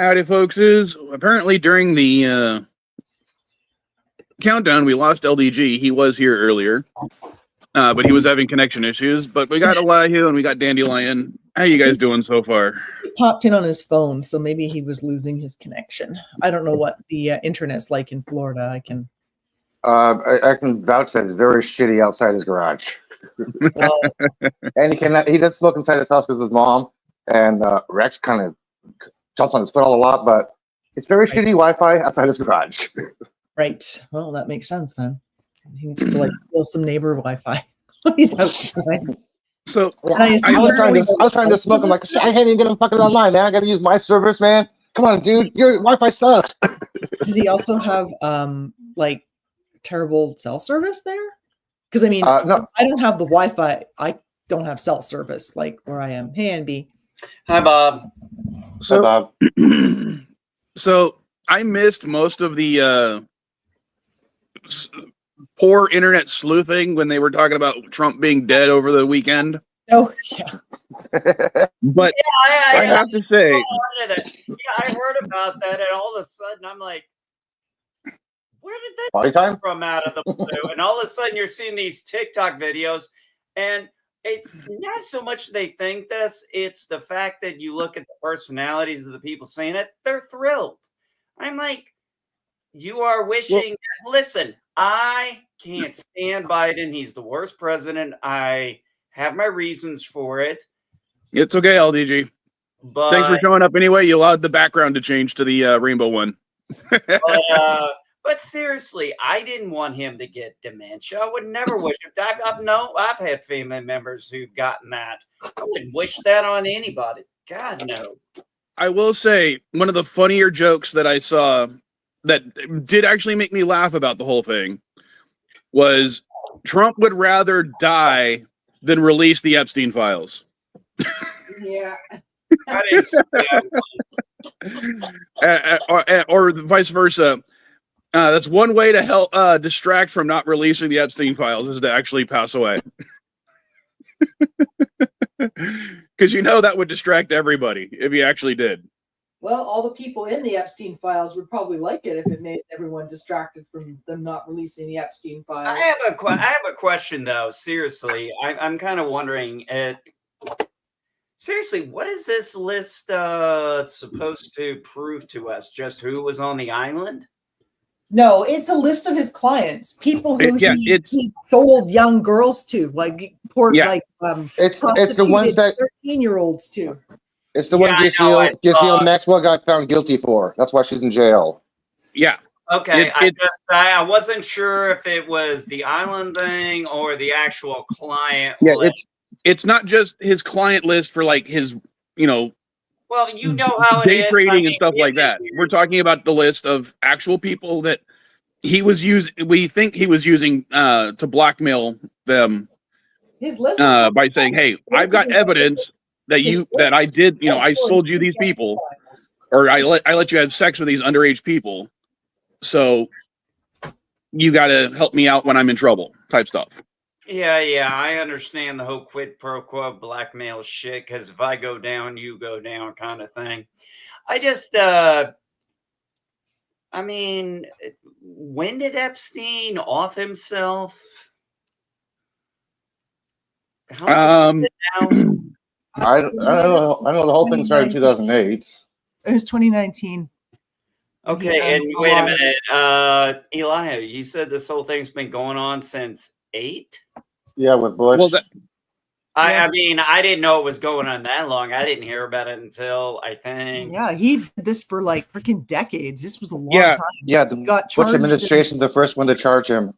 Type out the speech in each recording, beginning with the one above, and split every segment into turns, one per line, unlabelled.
Howdy, folks. Is apparently during the countdown, we lost LDG. He was here earlier, but he was having connection issues. But we got Elihu and we got Dandelion. How you guys doing so far?
He popped in on his phone, so maybe he was losing his connection. I don't know what the internet's like in Florida. I can
vouch that it's very shitty outside his garage.
well,
And he does smoke inside his house because his mom and Rex kind of jumps on his foot a lot, but it's very shitty Wi-Fi outside his garage.
right. Well, that makes sense then. He needs to steal some neighbor Wi-Fi when he's outside.
So
I was trying to smoke. I'm like, I can't even get him fucking online, man. I got to use my service, man. Come on, dude. Your Wi-Fi sucks.
Does he also have terrible cell service there? Because I mean,
no.
I don't have the Wi-Fi. I don't have cell service like where I am. Hey, NB.
Hi, Bob.
So,
Bob.
so I missed most of the poor internet sleuthing when they were talking about Trump being dead over the weekend.
Oh, yeah.
But I have to say,
I heard about that, and all of a sudden I'm like, where did that
Party time?
from out of the blue? And all of a sudden you're seeing these TikTok videos, and it's not so much they think this, it's the fact that you look at the personalities of the people saying it, they're thrilled. I'm like, you are wishing, listen, I can't stand Biden. He's the worst president. I have my reasons for it.
it's okay, LDG.
But
Thanks for showing up anyway. You allowed the background to change to the rainbow one.
But seriously, I didn't want him to get dementia. I would never wish it. I've had family members who've gotten that. I wouldn't wish that on anybody. God, no.
I will say one of the funnier jokes that I saw that did actually make me laugh about the whole thing was Trump would rather die than release the Epstein files.
Yeah. I didn't see that.
Or vice versa. That's one way to help distract from not releasing the Epstein files is to actually pass away. Because that would distract everybody if he actually did.
Well, all the people in the Epstein files would probably like it if it made everyone distracted from them not releasing the Epstein files.
I have a question, though. Seriously, I'm kind of wondering. Seriously, what is this list supposed to prove to us? Just who was on the island?
No, it's a list of his clients, people who he sold young girls to,
it's the ones that
13-year-olds to.
It's the one Ghislaine Maxwell got found guilty for. That's why she's in jail.
Yeah.
Okay. I wasn't sure if it was the island thing or the actual client.
Yeah, it's not just his client list for his,
well, how it
day
is.
trading and stuff like that. We're talking about the list of actual people that he was using. We think he was using to blackmail them.
His list
by saying, "Hey, I've got evidence that I did. I sold you these people, or I let you have sex with these underage people. So you got to help me out when I'm in trouble." Type stuff.
Yeah, I understand the whole quid pro quo blackmail shit, because if I go down, you go down kind of thing. I just, when did Epstein off himself?
I don't know. I know the whole thing started in 2008.
It was 2019.
Okay,
Yeah,
and wait a minute. Elihu, you said this whole thing's been going on since 8?
Yeah, with Bush.
Well,
I mean, I didn't know it was going on that long. I didn't hear about it until, I think.
Yeah, he did this for freaking decades. This was a long time.
Yeah, the Bush administration's the first one to charge him.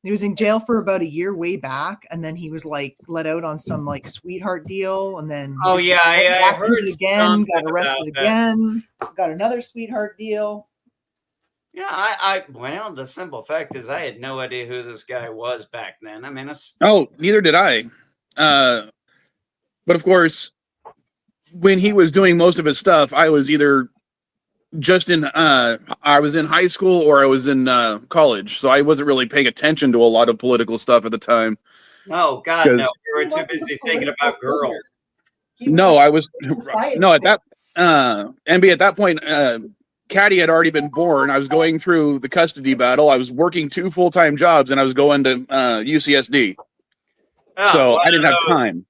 He was in jail for about a year way back, and then he was let out on some sweetheart deal, and then
I heard
again, got arrested again, got another sweetheart deal.
Yeah, well, the simple fact is I had no idea who this guy was back then. I mean,
neither did I. But of course, when he was doing most of his stuff, I was either just I was in high school or I was in college, so I wasn't really paying attention to a lot of political stuff at the time.
Oh God, no! You were too busy thinking about girls.
No, I was no MB, at that point, Caddy had already been born. I was going through the custody battle. I was working 2 full-time jobs, and I was going to UCSD.
Oh,
So
one
I didn't
of
have
those-
time.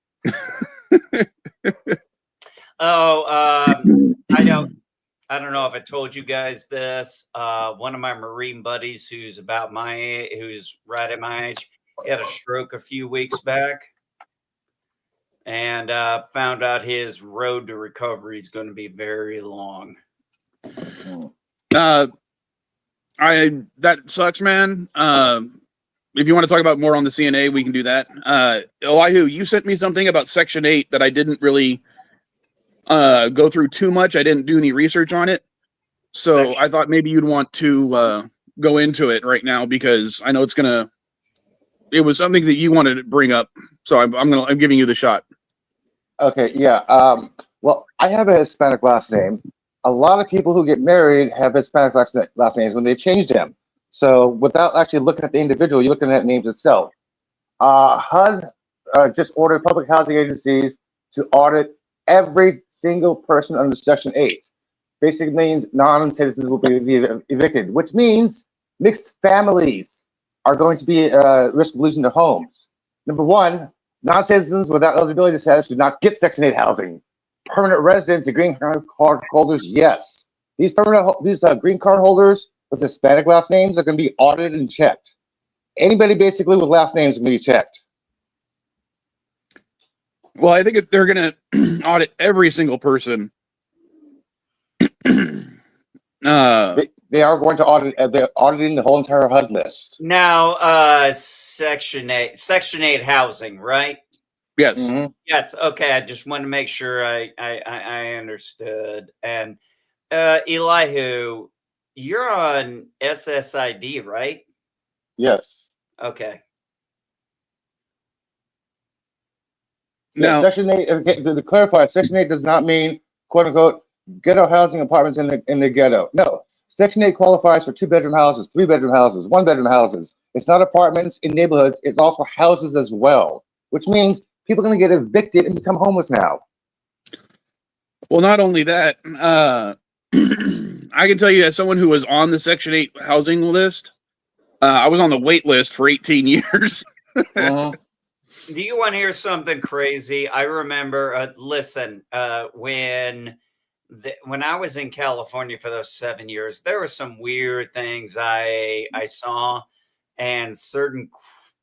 I don't know if I told you guys this. One of my Marine buddies who's about my age, who's right at my age, he had a stroke a few weeks back, and found out his road to recovery is going to be very long.
That sucks, man. If you want to talk about more on the CNA, we can do that. Elihu, you sent me something about Section 8 that I didn't really go through too much. I didn't do any research on it. So I thought maybe you'd want to go into it right now, because I know it was something that you wanted to bring up. So I'm giving you the shot.
Okay, yeah. Well, I have a Hispanic last name. A lot of people who get married have Hispanic last names when they change them. So without actually looking at the individual, you're looking at names itself. HUD just ordered public housing agencies to audit every single person under Section 8. Basically means non-citizens will be evicted, which means mixed families are going to be at risk of losing their homes. Number one, non-citizens without eligibility status do not get Section 8 housing. Permanent residents and green card holders, yes. These green card holders with Hispanic last names are going to be audited and checked. Anybody basically with last names is going to be checked.
Well, I think if they're going to audit every single person.
They are going to audit. They're auditing the whole entire HUD list.
Now, Section 8 housing, right?
Yes.
Mm-hmm.
Yes. Okay. I just want to make sure I understood. And Elihu, you're on SSID, right?
Yes.
Okay.
Now,
Section 8. To clarify, Section 8 does not mean "quote unquote" ghetto housing apartments in the ghetto. No, Section 8 qualifies for 2-bedroom houses, 3-bedroom houses, 1-bedroom houses. It's not apartments in neighborhoods. It's also houses as well, which means people are going to get evicted and become homeless now.
well, not only that, I can tell you, as someone who was on the Section 8 housing list, I was on the wait list for 18 years.
Do you want to hear something crazy? I remember, listen, when I was in California for those 7 years, there were some weird things I saw, and certain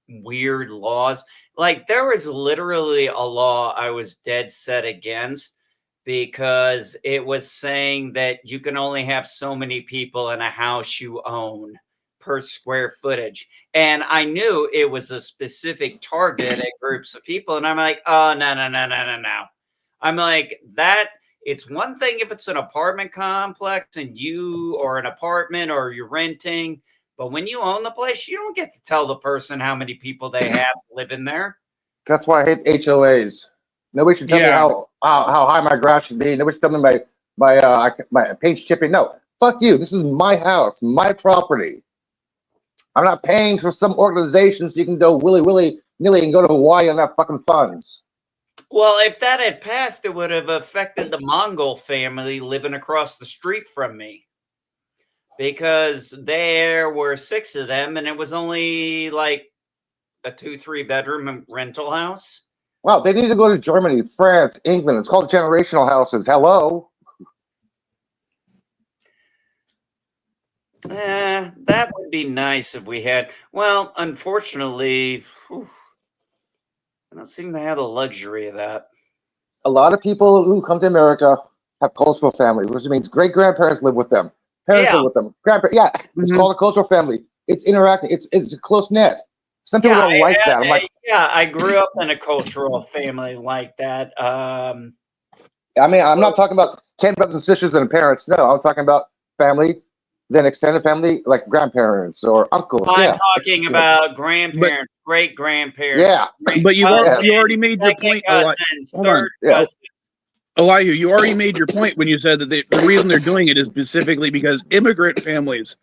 weird laws. Like, there was literally a law I was dead set against, because it was saying that you can only have so many people in a house you own per square footage. And I knew it was a specific target at groups of people. And I'm like, oh, no. I'm like, that it's one thing if it's an apartment complex and you, or an apartment, or you're renting, but when you own the place, you don't get to tell the person how many people they have living there.
That's why I hate HOAs. Nobody should tell me how high my grass should be. Nobody should tell me my paint chipping. No, fuck you. This is my house, my property. I'm not paying for some organization so you can go willy-nilly and go to Hawaii on that fucking funds.
Well, if that had passed, it would have affected the Mongol family living across the street from me, because there were 6 of them, and it was only like a 2-3 bedroom rental house.
Wow, they need to go to Germany, France, England. It's called generational houses. Hello.
That would be nice if we had. Well, unfortunately, I don't seem to have the luxury of that.
A lot of people who come to America have cultural families, which means great-grandparents live with them. Parents live with them. Grandparents, it's called a cultural family. It's interacting. It's a close net. Some people don't like that. I'm like,
I grew up in a cultural family like that.
I mean, I'm not talking about 10 brothers and sisters and parents. No, I'm talking about family, then extended family, like grandparents or uncles.
I'm talking about grandparents, great grandparents.
Yeah,
but you already made your point.
Cousins, third cousins.
Elihu, you already made your point when you said that the reason they're doing it is specifically because immigrant families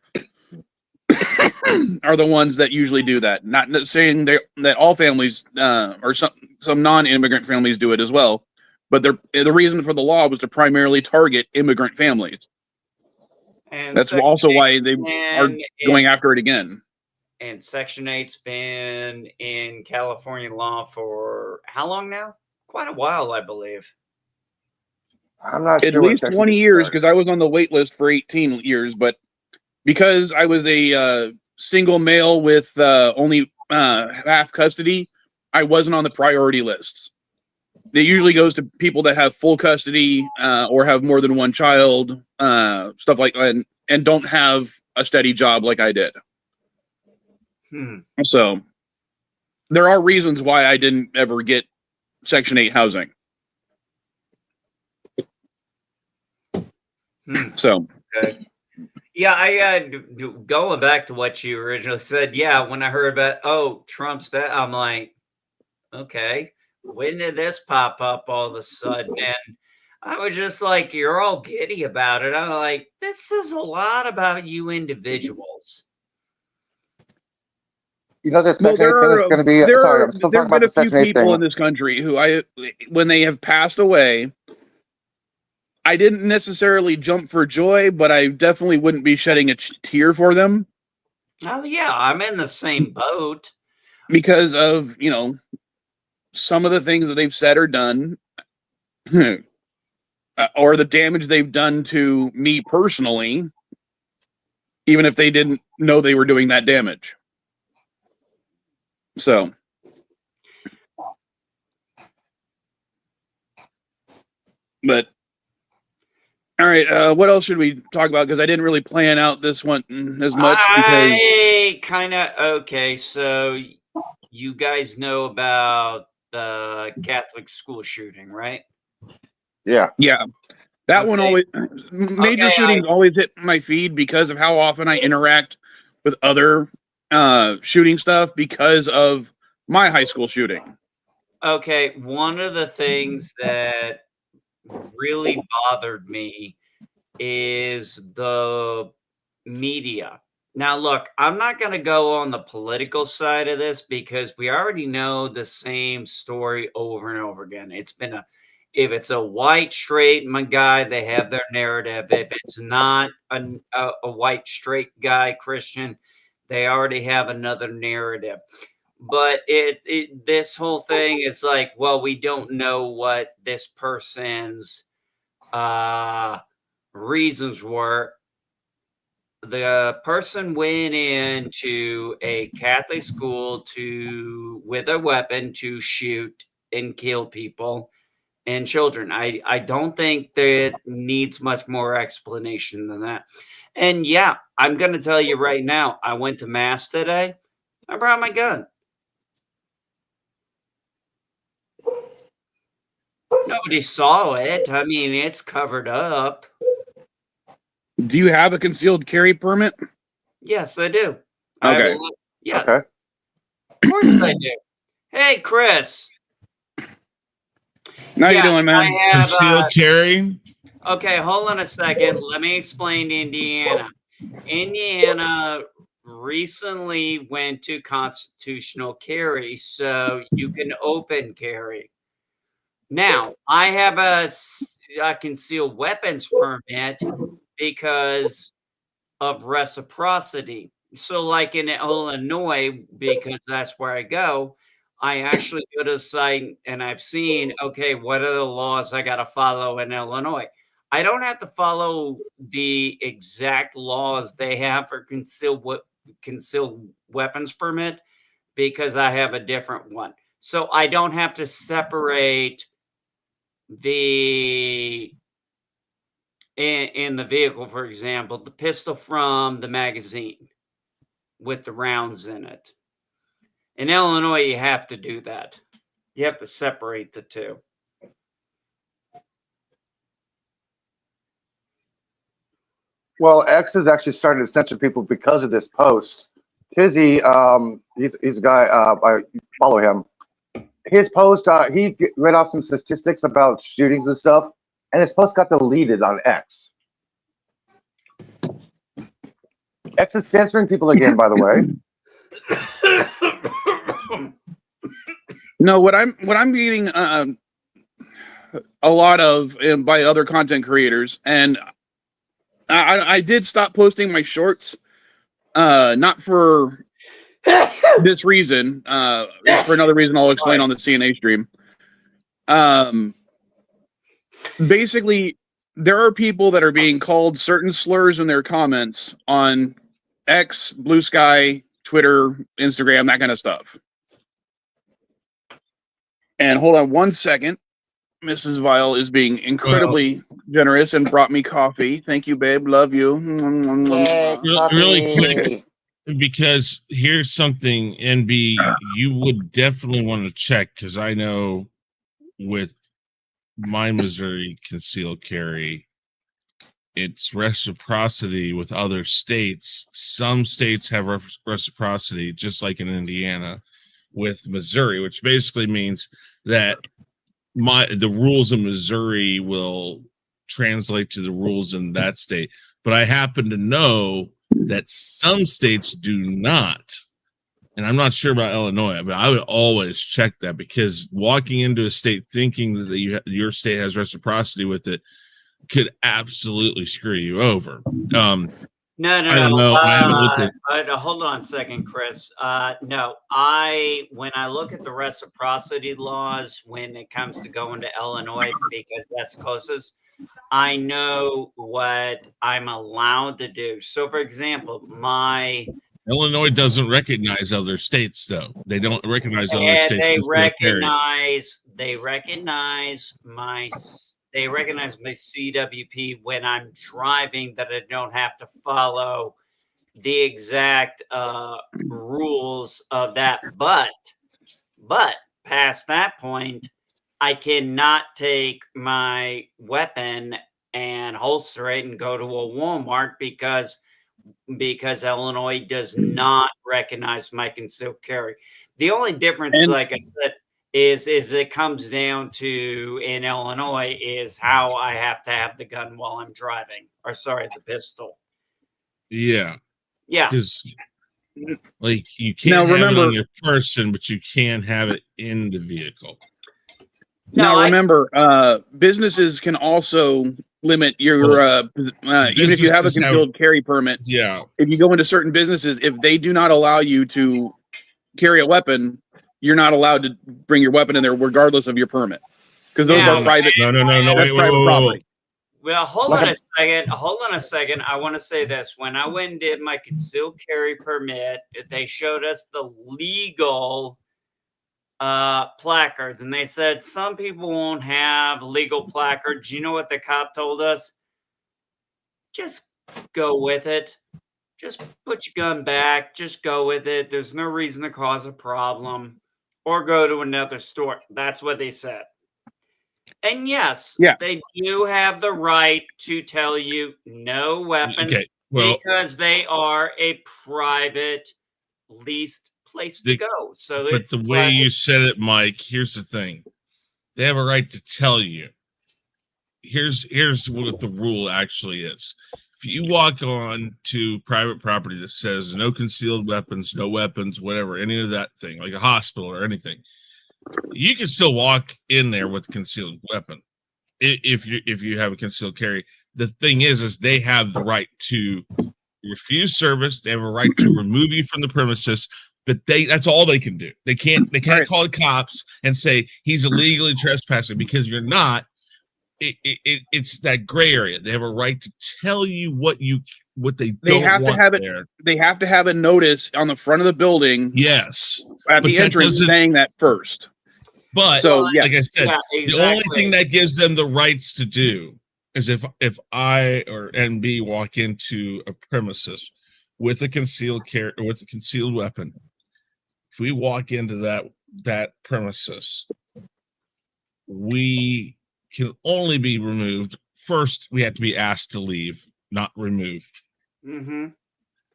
are the ones that usually do that. Not saying that all families or some non-immigrant families do it as well, but the reason for the law was to primarily target immigrant families.
And
That's
Section
also
8
why they are
been
going after it again.
And Section 8's been in California law for how long now? Quite a while, I believe.
I'm not
At
sure. what
least
section
20
this
years,
started.
because I was on the wait list for 18 years, but because I was a single male with only half custody, I wasn't on the priority lists. It usually goes to people that have full custody or have more than one child, stuff like that, and don't have a steady job like I did. So there are reasons why I didn't ever get Section 8 housing. So,
Okay. Yeah, I going back to what you originally said. Yeah, when I heard about Trump's that, I'm like, okay, when did this pop up all of a sudden? And I was just like, you're all giddy about it. I'm like, this says a lot about you individuals.
You know, this
well,
Section 8 thing is going to be. Sorry, I'm still
there
talking
have
about
been a
the
few
Section 8
people
thing.
in this country who when they have passed away, I didn't necessarily jump for joy, but I definitely wouldn't be shedding a tear for them.
Oh yeah, I'm in the same boat.
Because of, some of the things that they've said or done, or the damage they've done to me personally, even if they didn't know they were doing that damage. So, but all right, what else should we talk about? Because I didn't really plan out this one as much.
Okay. So you guys know about the Catholic school shooting, right?
Yeah.
That one
Okay.
always major shootings always hit my feed because of how often I interact with other shooting stuff because of my high school shooting.
Okay, one of the things that really bothered me is the media. Now, look, I'm not going to go on the political side of this because we already know the same story over and over again. If it's a white straight guy, they have their narrative. If it's not a white straight guy, Christian, they already have another narrative. But this whole thing is like, well, we don't know what this person's reasons were. The person went into a Catholic school with a weapon to shoot and kill people and children. I don't think that needs much more explanation than that. And yeah, I'm going to tell you right now, I went to mass today. I brought my gun. Nobody saw it. I mean, it's covered up.
Do you have a concealed carry permit?
Yes, I do.
Okay.
Yeah.
Okay.
Of course I do. Hey, Chris.
How you doing, man?
I have,
Concealed carry.
Okay, hold on a second. Let me explain Indiana. Indiana recently went to constitutional carry, so you can open carry. Now, I have a concealed weapons permit because of reciprocity. So, like in Illinois, because that's where I go, I actually go to the site and I've seen, okay, what are the laws I got to follow in Illinois? I don't have to follow the exact laws they have for concealed weapons permit because I have a different one. So I don't have to separate in the vehicle, for example, the pistol from the magazine with the rounds in it. In Illinois, you have to do that. You have to separate the two.
Well, X has actually started to censor people because of this post. Tizzy, he's a guy, I follow him. His post, he read off some statistics about shootings and stuff, and his post got deleted on X. X is censoring people again, by the way.
No, what I'm getting a lot of by other content creators, and I did stop posting my shorts, not for this reason. It's for another reason I'll explain on the CNA stream. Basically, there are people that are being called certain slurs in their comments on X, Blue Sky, Twitter, Instagram, that kind of stuff. And hold on one second. Mrs. Vile is being incredibly generous and brought me coffee. Thank you, babe. Love you.
Really quick, because here's something, NB, you would definitely want to check, because I know with my Missouri concealed carry, it's reciprocity with other states. Some states have reciprocity, just like in Indiana with Missouri, which basically means that the rules in Missouri will translate to the rules in that state. But I happen to know that some states do not. And I'm not sure about Illinois, but I would always check that, because walking into a state thinking that your state has reciprocity with it could absolutely screw you over.
No.
I don't know. I haven't looked at.
Hold on a second, Chris. No, when I look at the reciprocity laws, when it comes to going to Illinois, because that's closest, I know what I'm allowed to do. So, for example,
Illinois doesn't recognize other states, though. They don't recognize other states.
They recognize my CWP when I'm driving, that I don't have to follow the exact rules of that. But past that point, I cannot take my weapon and holster it and go to a Walmart because Illinois does not recognize my concealed carry. The only difference, like I said, is it comes down to, in Illinois, is how I have to have the gun while I'm driving, or sorry, the pistol.
Yeah. Because like you can't have it on your person, but you can have it in the vehicle.
Remember, businesses can also limit your even if you have a concealed carry permit.
Yeah.
If you go into certain businesses, if they do not allow you to carry a weapon, you're not allowed to bring your weapon in there, regardless of your permit, because those are private.
No. Wait,
property.
Well, hold on a second. I want to say this. When I went and did my concealed carry permit, they showed us the legal placards, and they said some people won't have legal placards. You know what the cop told us? Just go with it. Just put your gun back. Just go with it. There's no reason to cause a problem, or go to another store. That's what they said. And yes, they do have the right to tell you no weapons, because they are a private leased place to go. So,
but the way you said it, Mike, here's the thing: they have a right to tell you. Here's what the rule actually is. If you walk on to private property that says no concealed weapons, no weapons, whatever, any of that thing, like a hospital or anything, you can still walk in there with a concealed weapon if you have a concealed carry. The thing is they have the right to refuse service. They have a right to remove you from the premises, but that's all they can do. They can't call the cops and say he's illegally trespassing, because you're not. It's that gray area. They have a right to tell you what they don't want there.
They have to have a notice on the front of the building.
Yes,
at the entrance saying that first.
But like I said, the only thing that gives them the rights to do is if I or NB walk into a premises with a concealed carry or with a concealed weapon, if we walk into that premises, we can only be removed. First, we have to be asked to leave, not removed.
Mm-hmm.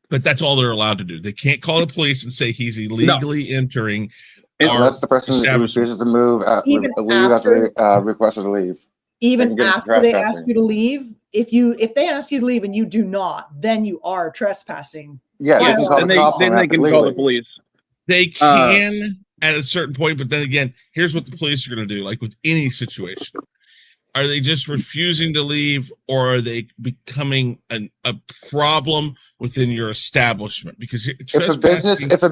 But that's all they're allowed to do. They can't call the police and say he's illegally entering.
Unless the person refuses to leave after they requested to leave.
Even after they ask you to leave, if they ask you to leave and you do not, then you are trespassing.
Yeah,
then they can call the police.
They can at a certain point, but then again, here's what the police are going to do. Like with any situation, Are they just refusing to leave, or are they becoming a problem within your establishment? Because
If a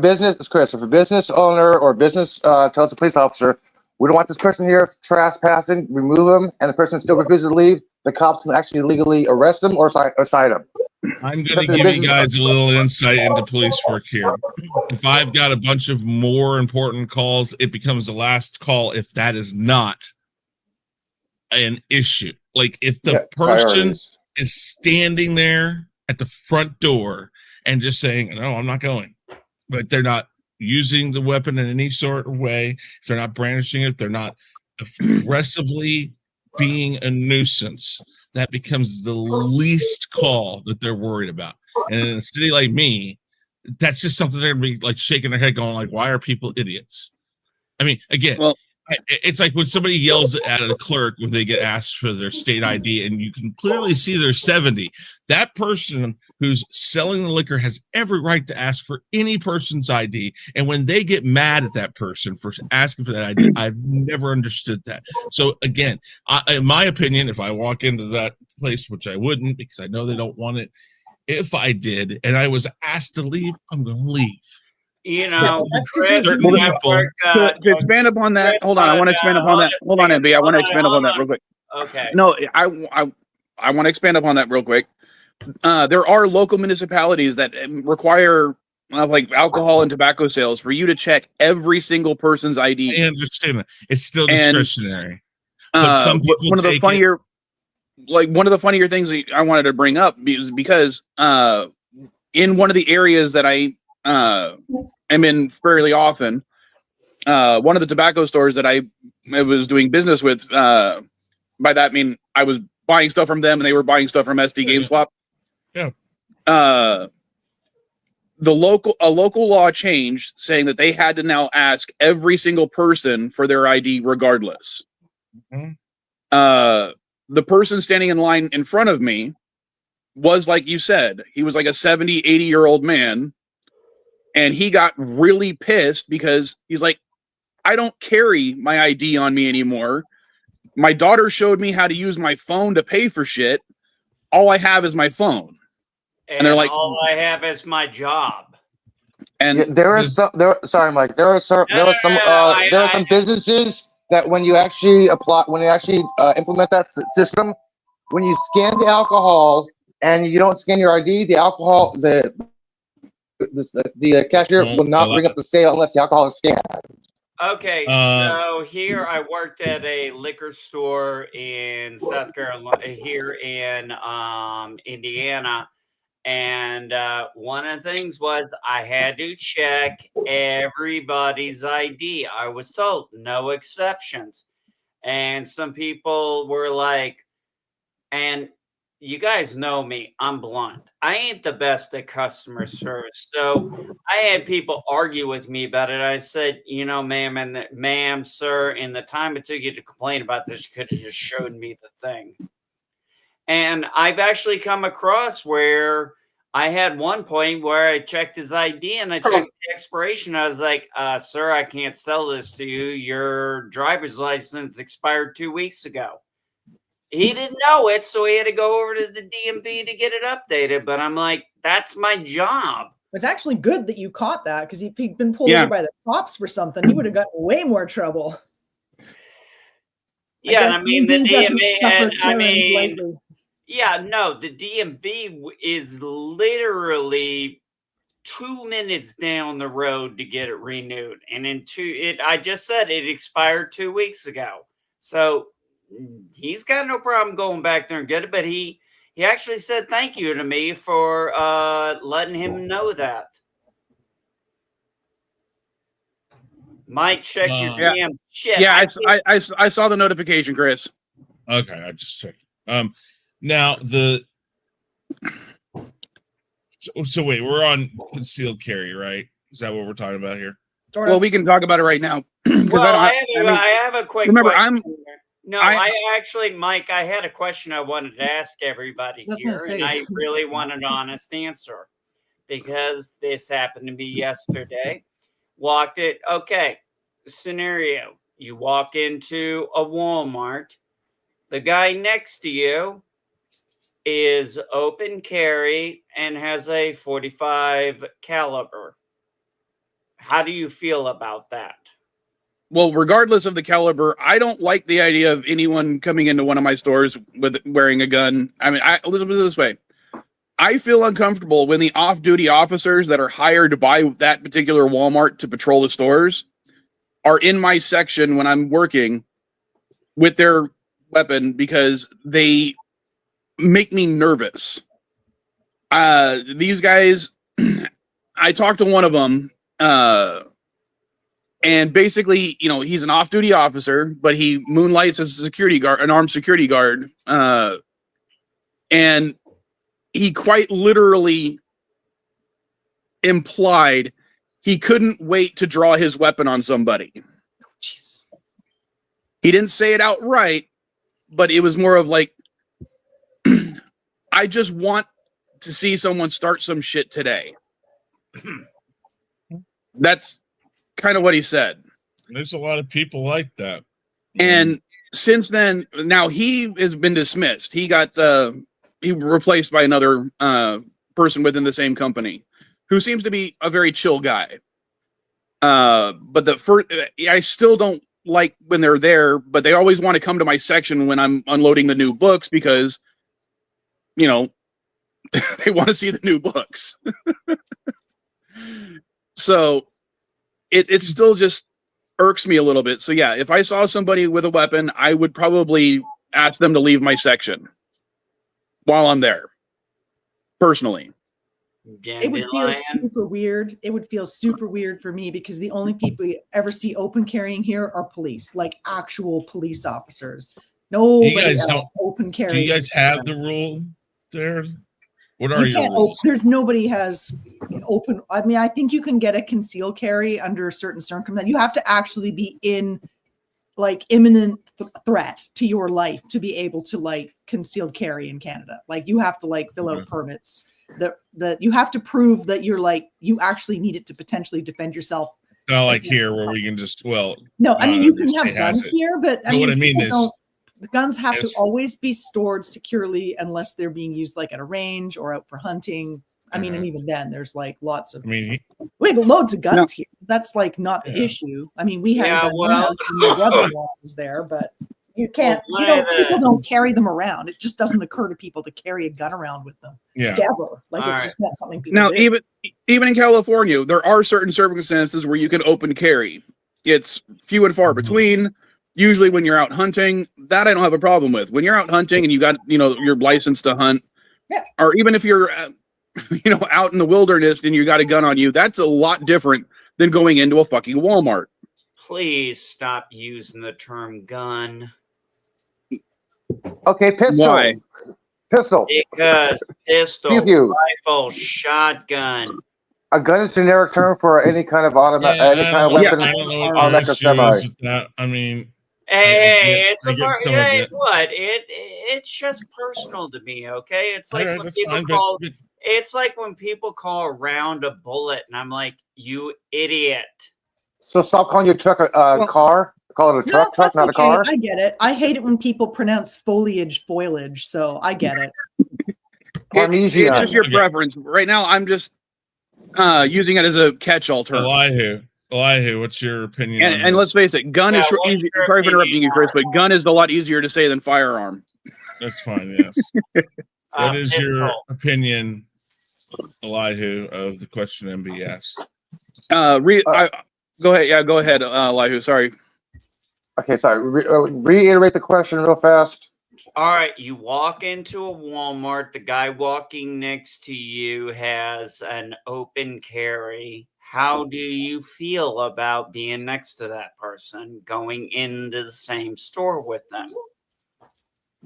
business owner or business tells the police officer, we don't want this person here trespassing, remove them, and the person still refuses to leave, the cops can actually legally arrest them or cite them.
I'm going to give you guys a little insight into police work here. If I've got a bunch of more important calls, it becomes the last call if that is not an issue. Like if the person
Priorities.
is standing there at the front door and just saying, no, I'm not going, but they're not using the weapon in any sort of way, if they're not brandishing it, they're not aggressively being a nuisance, that becomes the least call that they're worried about. And in a city like me, that's just something they're gonna be like shaking their head going like, why are people idiots? I mean, again,
Well,
it's like when somebody yells at a clerk when they get asked for their state ID and you can clearly see they're 70. That person who's selling the liquor has every right to ask for any person's ID. And when they get mad at that person for asking for that ID, I've never understood that. So again, in my opinion, if I walk into that place, which I wouldn't because I know they don't want it, if I did and I was asked to leave, I'm going to leave.
You know,
that's
Chris,
certain
I
people-
work,
To expand upon that,
Chris,
hold on. I want to expand upon that. Hold on, MB. I want to expand upon that real quick.
Okay.
No, I want to expand upon that real quick. There are local municipalities that require like alcohol and tobacco sales for you to check every single person's ID.
I understand that. It's still
And,
discretionary. But some people
one of the
take
funnier, things that I wanted to bring up is because in one of the areas that I am in fairly often, one of the tobacco stores that I was doing business with, by that I mean I was buying stuff from them and they were buying stuff from SD GameSwap.
Yeah.
A local law changed saying that they had to now ask every single person for their ID regardless.
Mhm.
The person standing in line in front of me was, like you said, he was like a 70, 80-year-old man. And he got really pissed because he's like, I don't carry my ID on me anymore. My daughter showed me how to use my phone to pay for shit. All I have is my phone.
And
they're like-
all I have is my job.
And
Yeah, sorry, Mike. There are some businesses that when you actually implement that system, when you scan the alcohol and you don't scan your ID, the cashier will not bring up the sale unless the alcohol is scanned.
Okay, so here I worked at a liquor store in South Carolina, here in Indiana, and one of the things was I had to check everybody's ID. I was told no exceptions, and some people were like, and you guys know me, I'm blunt. I ain't the best at customer service. So I had people argue with me about it. I said, you know, ma'am, sir, in the time it took you to complain about this, you could have just showed me the thing. And I've actually come across where I had one point where I checked his ID and I checked the expiration. I was like, sir, I can't sell this to you. Your driver's license expired 2 weeks ago. He didn't know it, so he had to go over to the DMV to get it updated. But I'm like, that's my job.
It's actually good that you caught that, because if he'd been pulled over by the cops for something, he would have gotten way more trouble.
Yeah, and I mean the
DMV,
lately. Yeah, no, the DMV is literally 2 minutes down the road to get it renewed, and I just said it expired 2 weeks ago, so he's got no problem going back there and get it. But he actually said thank you to me for letting him know that. Mike, check your damn shit.
Yeah, I saw the notification, Chris.
Okay, I just checked. Now so wait, we're on concealed carry, right? Is that what we're talking about here?
Well, we can talk about it right now.
Well, I have a quick
remember,
question. Mike, I had a question I wanted to ask everybody here, and I really want an honest answer because this happened to me yesterday. Scenario. You walk into a Walmart. The guy next to you is open carry and has a 45 caliber. How do you feel about that?
Well, regardless of the caliber, I don't like the idea of anyone coming into one of my stores with wearing a gun. I mean, listen to this way. I feel uncomfortable when the off-duty officers that are hired by that particular Walmart to patrol the stores are in my section when I'm working with their weapon because they make me nervous. These guys, I talked to one of them, and basically, you know, he's an off-duty officer, but he moonlights as a security guard, an armed security guard. And he quite literally implied he couldn't wait to draw his weapon on somebody.
Jesus.
He didn't say it outright, but it was more of like, I just want to see someone start some shit today. That's kind of what he said.
There's a lot of people like that.
And since then, now he has been dismissed. He got he replaced by another person within the same company who seems to be a very chill guy. But the first, I still don't like when they're there, but they always want to come to my section when I'm unloading the new books because, you know, they want to see the new books. So it still just irks me a little bit. So yeah, if I saw somebody with a weapon, I would probably ask them to leave my section while I'm there. Personally.
It would feel super weird. It would feel super weird for me because the only people you ever see open carrying here are police, like actual police officers. Nobody else open carrying.
Do you guys have the rule there? What are your rules?
There's nobody has open. I mean, I think you can get a concealed carry under certain circumstances. You have to actually be in like imminent threat to your life to be able to like concealed carry in Canada. Like you have to like fill out permits that you have to prove that you're like you actually need it to potentially defend yourself.
Not like here where we can just
no, I mean you can have guns here, but I mean,
what I mean is
the guns have to always be stored securely unless they're being used like at a range or out for hunting. I mean, and even then there's like lots of we have loads of guns here. That's like not the issue. I mean, we have my brother-in-law was there, but you can't people don't carry them around. It just doesn't occur to people to carry a gun around with them.
Yeah.
Ever. Like it's just not something people
now
do.
even in California, there are certain circumstances where you can open carry. It's few and far between. Usually when you're out hunting, that I don't have a problem with. When you're out hunting and you got, you know, your license to hunt, or even if you're, you know, out in the wilderness and you got a gun on you, that's a lot different than going into a fucking Walmart.
Please stop using the term gun.
Okay, pistol.
Why?
Pistol.
Because pistol, rifle, shotgun.
A gun is a generic term for any kind of automatic, any kind of weapon.
I don't know what your issue is with that. I mean,
it's just personal to me, okay? It's like when people call it's like when people call a round a bullet, and I'm like, you idiot.
So stop calling your truck a car. Call it a truck, not a car.
I get it. I hate it when people pronounce foliage, so I get it.
It's just your preference. Right now, I'm just using it as a catch-all term.
Elihu, what's your opinion?
And let's face it, gun is easy. Sorry for interrupting you, Chris, but gun is a lot easier to say than firearm.
That's fine. Yes. What is your opinion, Elihu, of the question MBS?
Go ahead. Yeah, go ahead, Elihu. Sorry.
Okay, sorry. Reiterate the question real fast.
All right, you walk into a Walmart. The guy walking next to you has an open carry. How do you feel about being next to that person, going into the same store with them?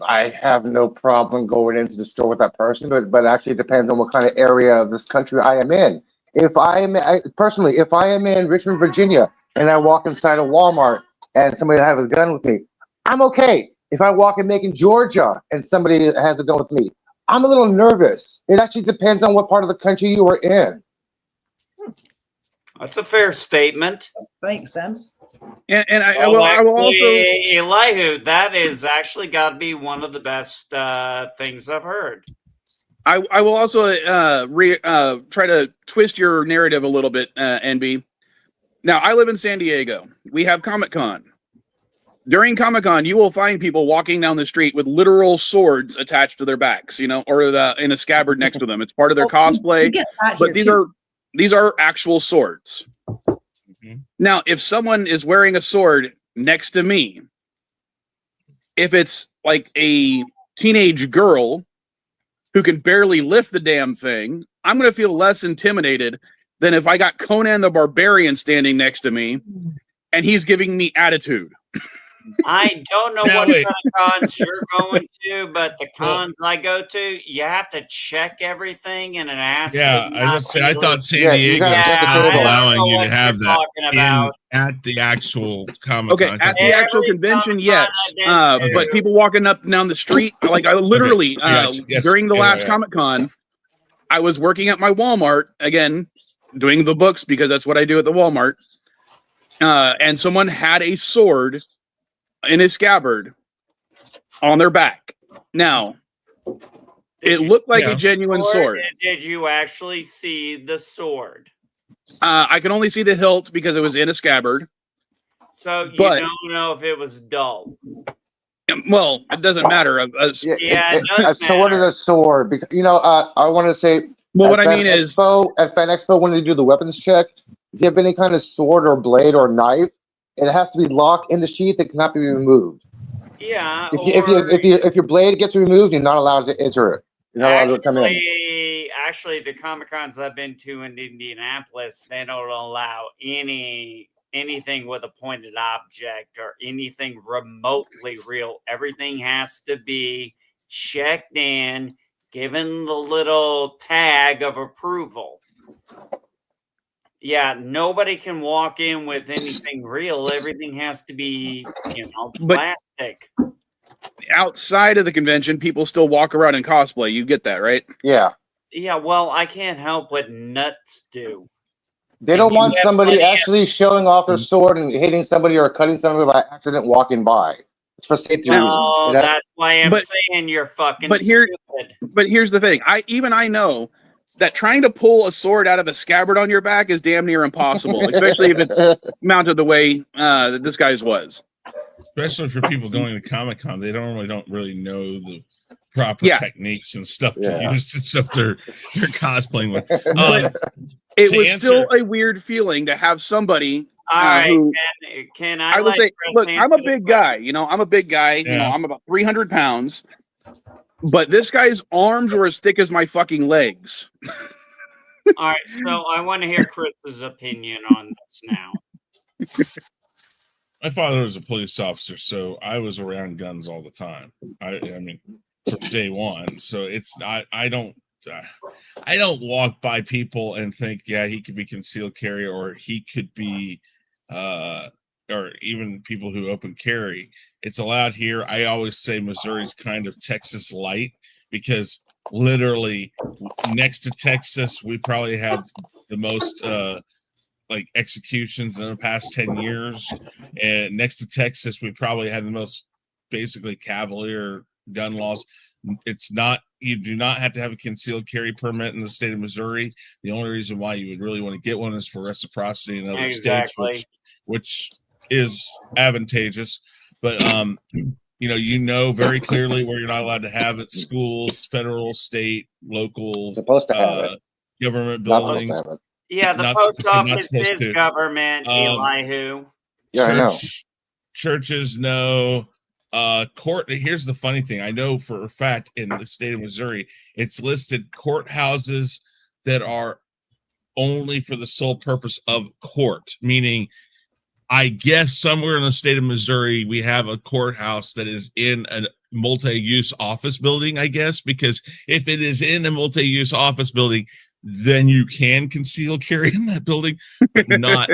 I have no problem going into the store with that person, but actually it depends on what kind of area of this country I am in. If I am in Richmond, Virginia, and I walk inside a Walmart and somebody has a gun with me, I'm okay. If I walk in Macon, Georgia, and somebody has a gun with me, I'm a little nervous. It actually depends on what part of the country you are in.
That's a fair statement.
Makes sense.
And I will also
Elihu, that is actually got to be one of the best things I've heard.
I will also try to twist your narrative a little bit, NB. Now, I live in San Diego. We have Comic-Con. During Comic-Con, you will find people walking down the street with literal swords attached to their backs, you know, or in a scabbard next to them. It's part of their cosplay. But these are actual swords. Mm-hmm. Now, if someone is wearing a sword next to me, if it's like a teenage girl who can barely lift the damn thing, I'm going to feel less intimidated than if I got Conan the Barbarian standing next to me and he's giving me attitude.
I don't know what kind of cons you're going to, but the cons I go to, you have to check everything in an ass.
Yeah, I was say I thought San Diego was allowing you to have that at the actual Comic-Con.
Okay, at the actual convention, yes. But people walking up and down the street, like I literally during the last Comic-Con, I was working at my Walmart again, doing the books because that's what I do at the Walmart. And someone had a sword in his scabbard on their back. Now, it looked like a genuine sword.
Did you actually see the sword?
I can only see the hilt because it was in a scabbard.
So you don't know if it was dull.
Well, it doesn't matter.
It does a sword is a sword. Because, you know, I want to say.
Well, what I mean is,
at Fan Expo, when they do the weapons check, if you have any kind of sword or blade or knife, it has to be locked in the sheath. It cannot be removed.
Yeah.
If your blade gets removed, you're not allowed to enter it. You're not allowed to come in.
Actually, the Comic-Cons I've been to in Indianapolis, they don't allow anything with a pointed object or anything remotely real. Everything has to be checked in, given the little tag of approval. Yeah, nobody can walk in with anything real. Everything has to be, plastic.
But outside of the convention, people still walk around in cosplay. You get that, right?
Yeah.
Yeah, well, I can't help what nuts do.
They don't want somebody actually showing off their sword and hitting somebody or cutting somebody by accident walking by. It's for safety reasons.
Oh, that's why I'm saying you're fucking stupid.
But here's the thing. I know that trying to pull a sword out of a scabbard on your back is damn near impossible, especially if it's mounted the way that this guy's was.
Especially for people going to Comic-Con, they don't really know the proper techniques and stuff to use and stuff they're cosplaying with.
It was still a weird feeling to have somebody.
All right, can I
will say, look, I'm a big guy. You know, I'm a big guy. Yeah. You know, I'm about 300 pounds. But this guy's arms were as thick as my fucking legs.
All right, so I want to hear Chris's opinion on this now.
My father was a police officer, so I was around guns all the time. I mean, from day one. So it's not. I don't walk by people and think, yeah, he could be concealed carry, or he could be, or even people who open carry. It's allowed here. I always say Missouri's kind of Texas light because literally next to Texas, we probably have the most like executions in the past 10 years. And next to Texas, we probably have the most basically cavalier gun laws. It's not, you do not have to have a concealed carry permit in the state of Missouri. The only reason why you would really want to get one is for reciprocity in other states, which is advantageous. But you know very clearly where you're not allowed to have it: schools, federal, state, local,
supposed to have it.
Government buildings.
Yeah, the post office is government, Elihu.
Yeah, I know.
Churches, no. Court. Here's the funny thing. I know for a fact in the state of Missouri, it's listed courthouses that are only for the sole purpose of court, meaning I guess somewhere in the state of Missouri, we have a courthouse that is in a multi-use office building, I guess, because if it is in a multi-use office building, then you can conceal carry in that building, but not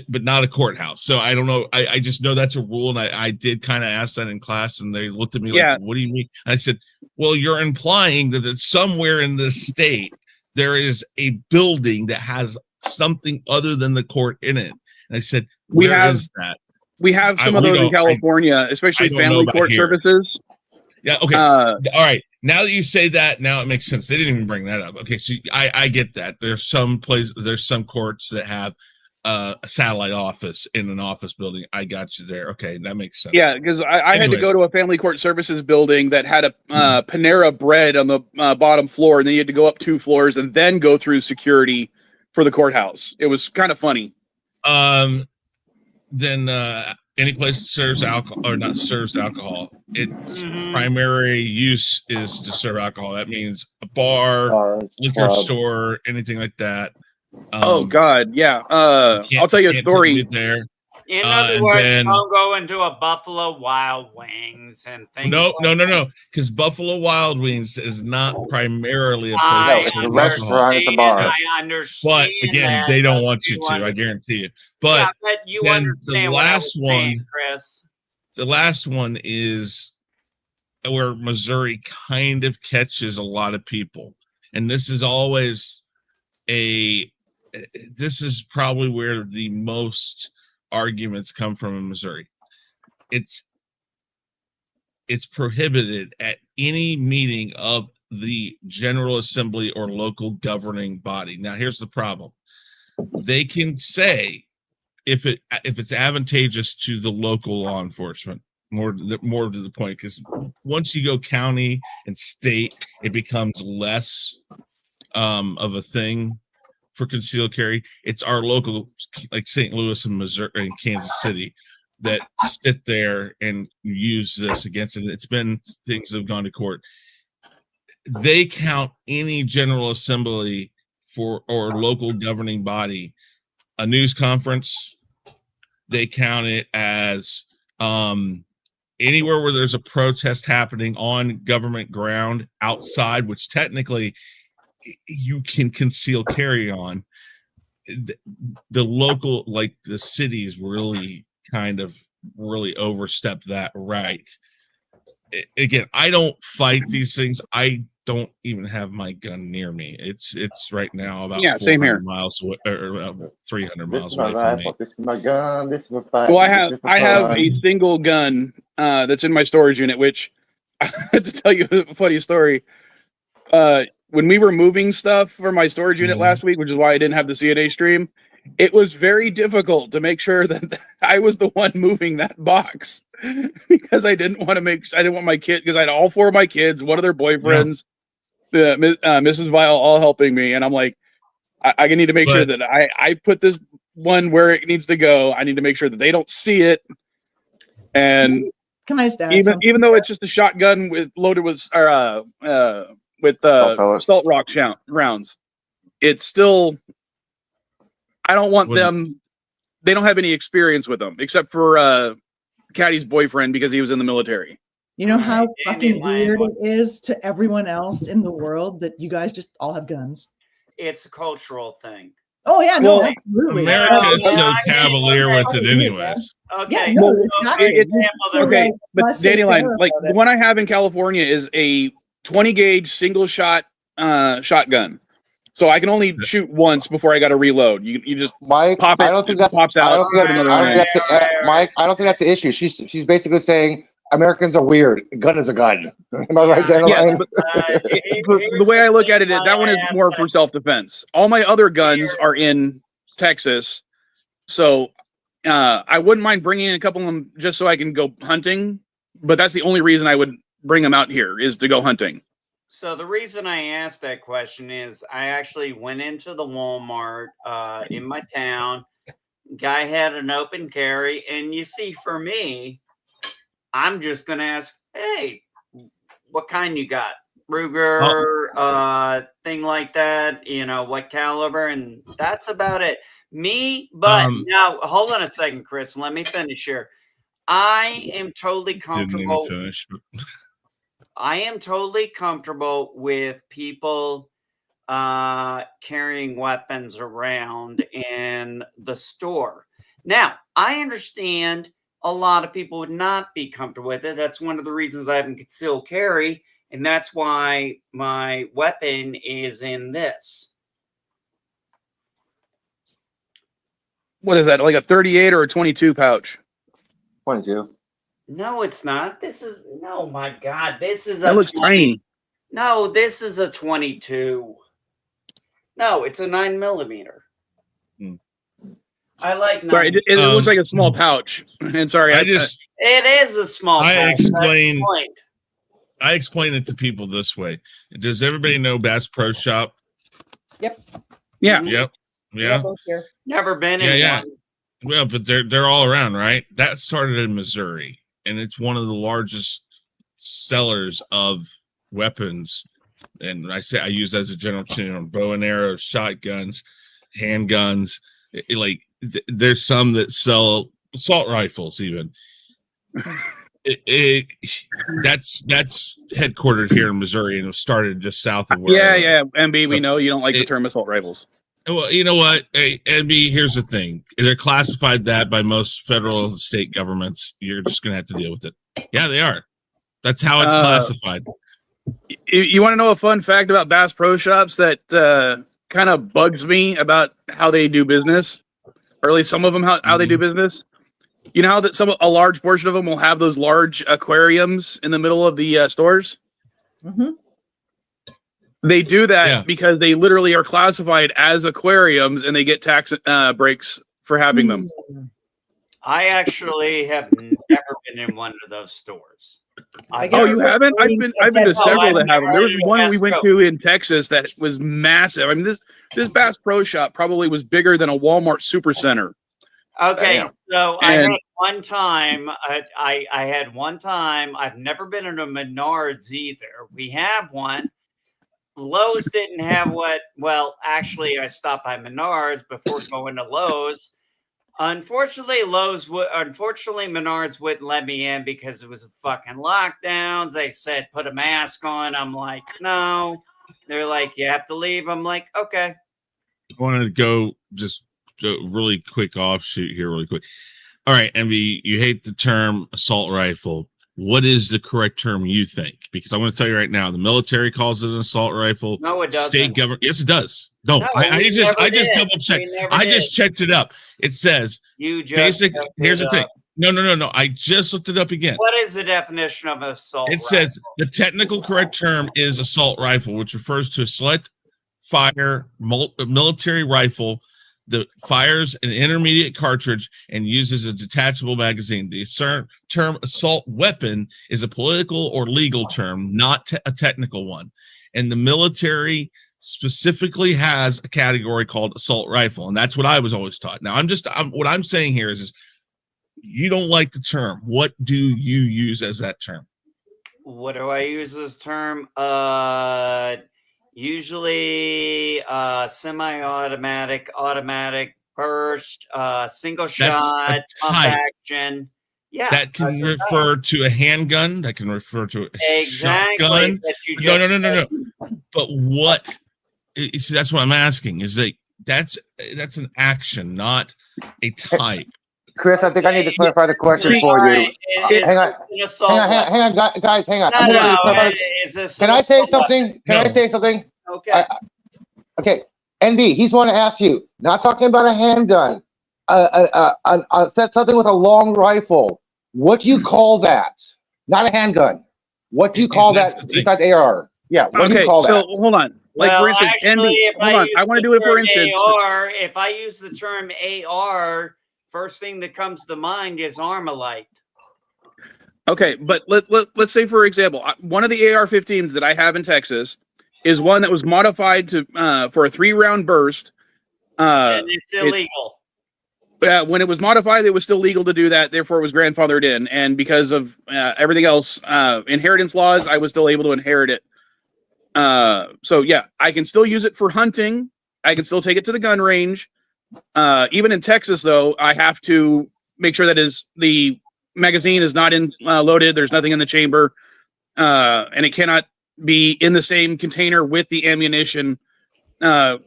but not a courthouse. So I don't know. I just know that's a rule. And I did kind of ask that in class, and they looked at me like, what do you mean? And I said, well, you're implying that it's somewhere in this state, there is a building that has something other than the court in it. And I said, where is that?
We have some of
we
those in
don't-
California, especially
I don't know
family
about
court
here.
services.
Yeah. Okay.
Uh,
All right. Now that you say that, now it makes sense. They didn't even bring that up. Okay. So I get that. There's some courts that have a satellite office in an office building. I got you there. Okay. That makes sense.
yeah, because I had to go
Anyways.
to a family court services building that had a Panera Bread on the bottom floor, and then you had to go up 2 floors and then go through security for the courthouse. It was kind of funny.
Then any place that serves alcohol or not serves alcohol, its
Mhm.
primary use is to serve alcohol. That means a bar,
Bars,
liquor
clubs.
store, anything like that.
Oh God, yeah. I'll tell you a story.
There.
In other
and
words,
then-
don't go into a Buffalo Wild Wings and things.
No,
like
no. Because Buffalo Wild Wings is not primarily a place
I
No,
to
it's a
serve
restaurant, it's a bar.
I understand.
But again,
that,
they don't
but
want you to. I guarantee you. But
yeah, but you
then
understand
the
what I
last
was saying,
one-
Chris.
the last one is where Missouri kind of catches a lot of people, and this is always this is probably where the most arguments come from in Missouri. It's prohibited at any meeting of the General Assembly or local governing body. Now, here's the problem. They can say if it's advantageous to the local law enforcement, more to the point, because once you go county and state, it becomes less of a thing for concealed carry. It's our local, like St. Louis and Missouri and Kansas City, that sit there and use this against it. It's been things that have gone to court. They count any General Assembly or local governing body, a news conference. They count it as anywhere where there's a protest happening on government ground outside, which technically you can conceal carry on. The local, like the cities, really kind of overstep that right. Again, I don't fight these things. I don't even have my gun near me. It's right now about
Same here.
400 miles away, or 300
This
miles
is my
away from me.
rifle. This is my gun. This is my fight.
Well,
this is my
I have
fun.
a single gun that's in my storage unit, which I had to tell you a funny story. When we were moving stuff for my storage unit last week, which is why I didn't have the CNA stream, it was very difficult to make sure that I was the one moving that box because I didn't want my kid, because I had all 4 of my kids, one of their boyfriends, Mrs. Vile, all helping me. And I'm like, I need to make sure that I put this one where it needs to go. I need to make sure that they don't see it. And
Can I just add
even though it's just a shotgun loaded with salt rock rounds, it's still, I don't want them. They don't have any experience with them except for Caddy's boyfriend, because he was in the military.
You know how
Right,
fucking
Danny
weird it is to everyone else in the world that you guys just all have guns?
It's a cultural thing.
Oh yeah, no,
Well,
absolutely.
America is
Yeah,
so
I mean,
cavalier with it,
okay.
anyways.
Okay.
Yeah, no,
Well,
exactly.
it- Okay, but
Must say
Dandelion,
fair
like
about
the
it.
one I have in California is a 20 gauge single shot shotgun. So I can only shoot once before I got to reload. You just
Mike,
pop it,
I don't think
it
that's.
pops out,
I don't think that's.
another
I don't
one
think
in.
that's the, Mike. I don't think that's the issue. She's basically saying Americans are weird. A gun is a gun. Am I right, Daniel?
Yeah, but the way I look at it, that one is more for self-defense. All my other guns are in Texas, so I wouldn't mind bringing in a couple of them just so I can go hunting. But that's the only reason I would bring them out here, is to go hunting.
So the reason I asked that question is I actually went into the Walmart in my town. Guy had an open carry, and you see, for me, I'm just gonna ask, hey, what kind you got? Ruger, thing like that, what caliber, and that's about it. But now hold on a second, Chris. Let me finish here. I am totally
Didn't
comfortable.
even finish.
I am totally comfortable with people carrying weapons around in the store. Now, I understand a lot of people would not be comfortable with it. That's one of the reasons I haven't concealed carry, and that's why my weapon is in this.
What is that, like a 38 or a 22 pouch?
22.
No, it's not. This is no, my God. This is
That
a
looks
20
tiny.
No, this is a 22. No, it's a 9mm.
Hmm.
I like 9.
Sorry, it looks like a small pouch. And sorry,
I
it is a small.
I
pouch. That's the
explain-
point.
I explain it to people this way. Does everybody know Bass Pro Shop?
yeah.
Mhm.
Yep. Yeah.
Those here.
Never been
Yeah,
in
yeah.
one.
Well, but they're all around, right? That started in Missouri, and it's one of the largest sellers of weapons. And I use that as a general term: bow and arrow, shotguns, handguns. There's some that sell assault rifles, even. That's headquartered here in Missouri, and it was started just south of where.
Yeah. MB, we know you don't like the term assault rifles.
Well, you know what? Hey, NB, here's the thing. They're classified that by most federal and state governments. You're just going to have to deal with it. Yeah, they are. That's how it's classified.
You want to know a fun fact about Bass Pro Shops that kind of bugs me about how they do business? Or at least some of them, how they do business? You know how that a large portion of them will have those large aquariums in the middle of the stores?
Mm-hmm.
They do that because they literally are classified as aquariums and they get tax breaks for having them.
I actually have never been in one of those stores.
Oh, you haven't? I've been to several that have them. There was one we went to in Texas that was massive. I mean, this Bass Pro Shop probably was bigger than a Walmart Supercenter.
Okay, so I had one time. I had one time. I've never been in a Menards either. We have one. Lowe's didn't have what. Well, actually, I stopped by Menards before going to Lowe's. Unfortunately, Menards wouldn't let me in because it was a fucking lockdowns. They said put a mask on. I'm like, no. They're like, you have to leave. I'm like, okay.
I wanted to go just a really quick offshoot here, really quick. All right, MB, you hate the term assault rifle. What is the correct term you think? Because I'm going to tell you right now, the military calls it an assault rifle.
No, it doesn't.
State government, yes, it does. No, I just double checked. I just checked it up. It says basic. Here's the thing. No. I just looked it up again.
What is the definition of an assault?
It says the technical correct term is assault rifle, which refers to a select fire military rifle that fires an intermediate cartridge and uses a detachable magazine. The term assault weapon is a political or legal term, not a technical one. And the military specifically has a category called assault rifle. And that's what I was always taught. Now what I'm saying here is you don't like the term. What do you use as that term?
What do I use as term? Usually semi-automatic, automatic, burst, single shot, pump action. Yeah,
that can refer to a handgun. That can refer to a shotgun. No. But what? You see, that's what I'm asking. Is that's an action, not a type.
Chris, I think I need to clarify the question for you. Hang on, guys, hang on. Can I say something? Can I say something?
Okay.
Okay, NB, he's want to ask you. Not talking about a handgun. Something with a long rifle. What do you call that? Not a handgun. What do you call that besides AR? Yeah. What do you call that?
So hold on. Like for instance,
actually,
I want to do it for instance.
AR, if I use the term AR, first thing that comes to mind is Armalite.
Okay, but let's say for example, one of the AR-15s that I have in Texas is one that was modified to for a 3-round burst.
And it's illegal.
When it was modified, it was still legal to do that. Therefore, it was grandfathered in. And because of everything else, inheritance laws, I was still able to inherit it. So yeah, I can still use it for hunting. I can still take it to the gun range. Even in Texas, though, I have to make sure that the magazine is not loaded. There's nothing in the chamber, and it cannot be in the same container with the ammunition when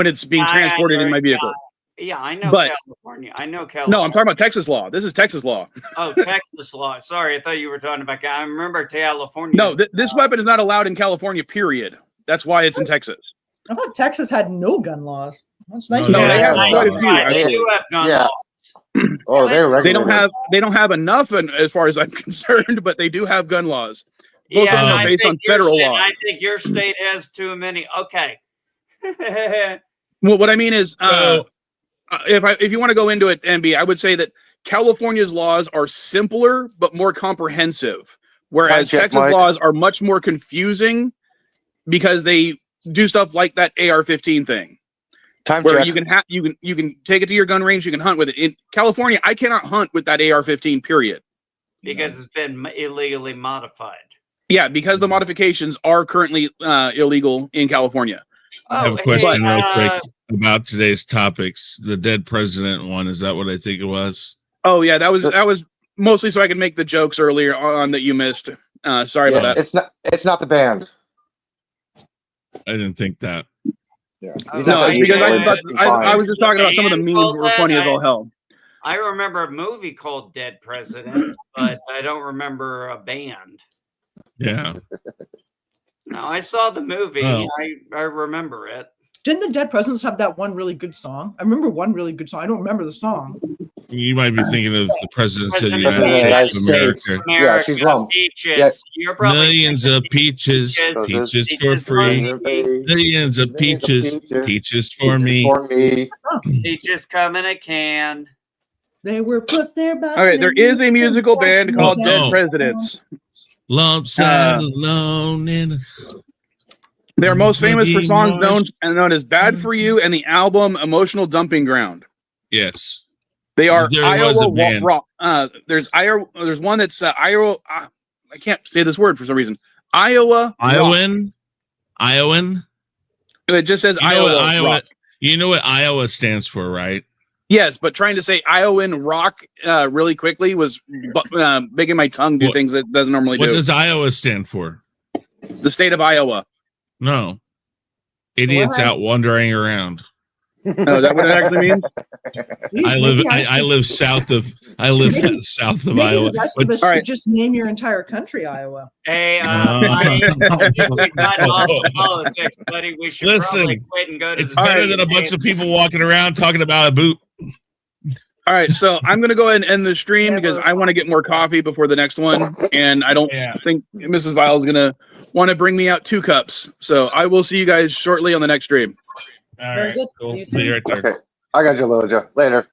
it's being transported in my vehicle.
Yeah, I know California. I know California.
No, I'm talking about Texas law. This is Texas law.
Oh, Texas law. Sorry, I thought you were talking about. I remember California.
No, this weapon is not allowed in California. Period. That's why it's in Texas.
I thought Texas had no gun laws. That's nice.
No, they have quite a few.
They do have gun laws.
Oh, they're
They don't
regulated.
have enough, as far as I'm concerned, but they do have gun laws. Most of them
and
are
I
based
think
on
your
federal
state-
law.
I think your state has too many. Okay.
Well, what I mean is,
So-
if you want to go into it, NB, I would say that California's laws are simpler but more comprehensive, whereas
Time check,
Texas
Mike.
laws are much more confusing because they do stuff like that AR-15 thing,
Time
where
check.
you can take it to your gun range, you can hunt with it. In California, I cannot hunt with that AR-15. Period.
Because it's been illegally modified.
Yeah, because the modifications are currently illegal in California.
I have a
hey,
question real quick about today's topics. The dead president one, is that what I think it was?
Oh yeah, that was mostly so I could make the jokes earlier on that you missed. Sorry about that.
It's not the band.
I didn't think that.
Yeah.
Oh,
He's
No,
not
it's
that
because
usually
I was
fine.
just talking about some of the memes were funny as all hell.
I remember a movie called Dead President, but I don't remember a band.
Yeah.
No, I saw the movie.
Oh.
I remember it.
Didn't the Dead Presidents have that one really good song? I remember one really good song. I don't remember the song.
You might be thinking of the president of the
President
United
of the
States of
United States.
America.
Yeah, she's wrong.
Peaches.
Yeah.
You're probably
Millions
thinking
of peaches,
So
peaches
there's-
for free.
Millions
Millions of peaches, peaches for me.
For me.
Peaches come in a can.
They were put there by.
All right, there is a musical band called
Oh,
Dead
no.
Presidents.
Lumps alone in.
They're most famous for songs
Marsh.
known as "Bad for You" and the album "Emotional Dumping Ground."
Yes.
They are
There was
Iowa
a band.
rock. There's one that's Iowa. I can't say this word for some reason. Iowa. rock.
Iowan.
It just says
You know
Iowa.
what Iowa?
rock.
You know what Iowa stands for, right?
Yes, but trying to say Iowan rock really quickly was making my tongue do
What-
things that it doesn't normally
What
do.
does Iowa stand for?
The state of Iowa.
No. Idiots
What?
out wandering around.
Oh, is that what it actually means?
I live south of
Maybe-
south of
Maybe
Iowa.
the rest
But-
of us
All
should
right.
just name your entire country Iowa.
Hey, we've
Uh,
gotten off the politics, buddy. We should
Listen,
probably quit and go to
It's
the
better
state
than a bunch
game.
of people walking around talking about a boot.
All right, so I'm going to go ahead and end the stream because I want to get more coffee before the next one, and I don't
Yeah.
think Mrs. Vile is going to want to bring me out 2 cups. So I will see you guys shortly on the next stream.
All
Very
right,
good.
cool.
See you
See you
soon.
right there.
Okay. I got you, Loja. Later.